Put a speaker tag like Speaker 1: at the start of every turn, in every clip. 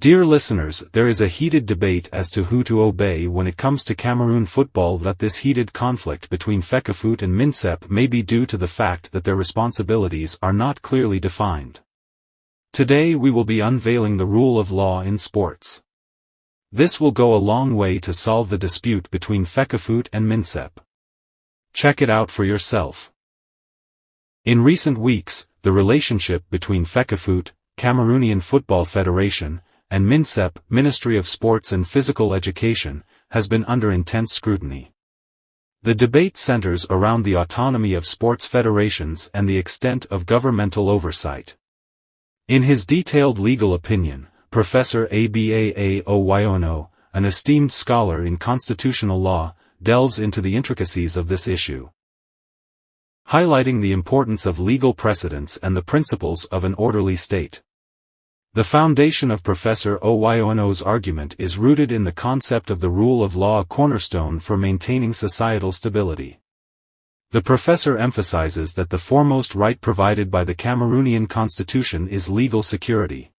Speaker 1: Dear listeners, there is a heated debate as to who to obey when it comes to Cameroon football. That this heated conflict between FECAFOOT and MINSEP may be due to the fact that their responsibilities are not clearly defined. Today we will be unveiling the rule of law in sports. This will go a long way to solve the dispute between FECAFOOT and MINSEP. Check it out for yourself. In recent weeks, the relationship between FECAFOOT, Cameroonian Football Federation, and MINSEP, Ministry of Sports and Physical Education, has been under intense scrutiny. The debate centers around the autonomy of sports federations and the extent of governmental oversight. In his detailed legal opinion, Professor Abaa Oyono, an esteemed scholar in constitutional law, delves into the intricacies of this issue, highlighting the importance of legal precedents and the principles of an orderly state. The foundation of Professor Oyono's argument is rooted in the concept of the rule of law, a cornerstone for maintaining societal stability. The professor emphasizes that the foremost right provided by the Cameroonian constitution is legal security.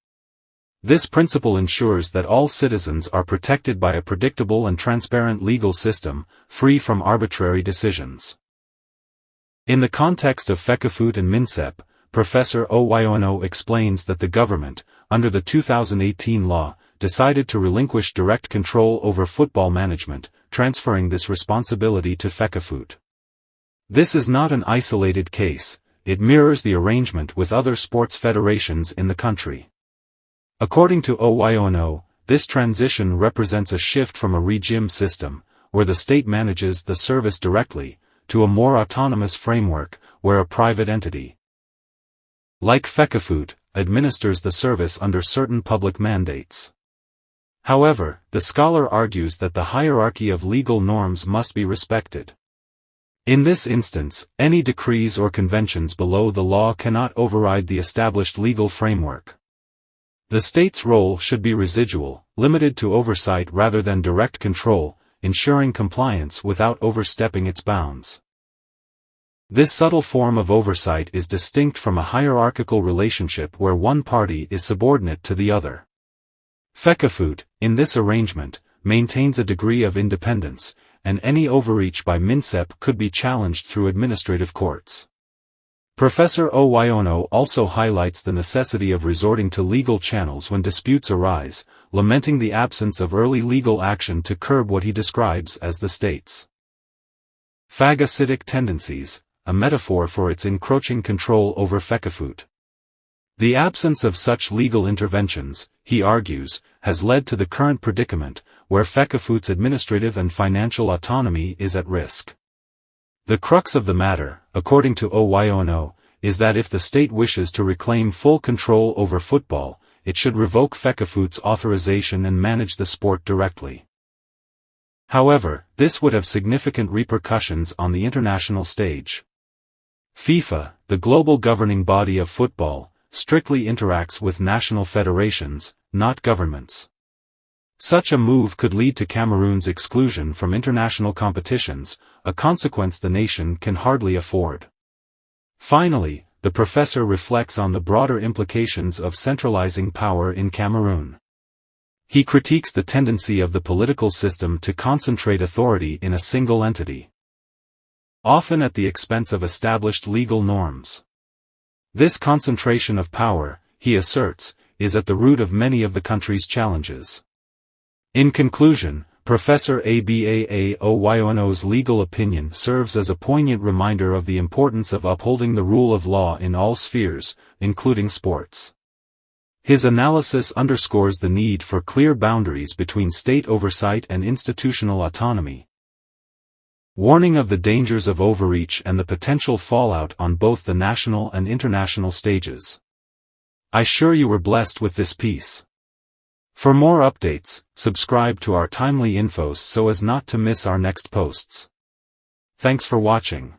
Speaker 1: This principle ensures that all citizens are protected by a predictable and transparent legal system, free from arbitrary decisions. In the context of FECAFOOT and MINSEP, Professor Oyono explains that the government, under the 2018 law, decided to relinquish direct control over football management, transferring this responsibility to FECAFOOT. This is not an isolated case, it mirrors the arrangement with other sports federations in the country. According to Oyono, this transition represents a shift from a regime system, where the state manages the service directly, to a more autonomous framework, where a private entity, like FECAFOOT, administers the service under certain public mandates. However, the scholar argues that the hierarchy of legal norms must be respected. In this instance, any decrees or conventions below the law cannot override the established legal framework. The state's role should be residual, limited to oversight rather than direct control, ensuring compliance without overstepping its bounds. This subtle form of oversight is distinct from a hierarchical relationship where one party is subordinate to the other. FECAFOOT, in this arrangement, maintains a degree of independence, and any overreach by MINSEP could be challenged through administrative courts. Professor Oyono also highlights the necessity of resorting to legal channels when disputes arise, lamenting the absence of early legal action to curb what he describes as the state's phagocytic tendencies, a metaphor for its encroaching control over FECAFOOT. The absence of such legal interventions, he argues, has led to the current predicament, where FECAFOOT's administrative and financial autonomy is at risk. The crux of the matter, according to Oyono, is that if the state wishes to reclaim full control over football, it should revoke FECAFOOT's authorization and manage the sport directly. However, this would have significant repercussions on the international stage. FIFA, the global governing body of football, strictly interacts with national federations, not governments. Such a move could lead to Cameroon's exclusion from international competitions, a consequence the nation can hardly afford. Finally, the professor reflects on the broader implications of centralizing power in Cameroon. He critiques the tendency of the political system to concentrate authority in a single entity, often at the expense of established legal norms. This concentration of power, he asserts, is at the root of many of the country's challenges. In conclusion, Professor Abaa Oyono's legal opinion serves as a poignant reminder of the importance of upholding the rule of law in all spheres, including sports. His analysis underscores the need for clear boundaries between state oversight and institutional autonomy, warning of the dangers of overreach and the potential fallout on both the national and international stages. I'm sure you were blessed with this piece. For more updates, subscribe to our timely infos so as not to miss our next posts. Thanks for watching.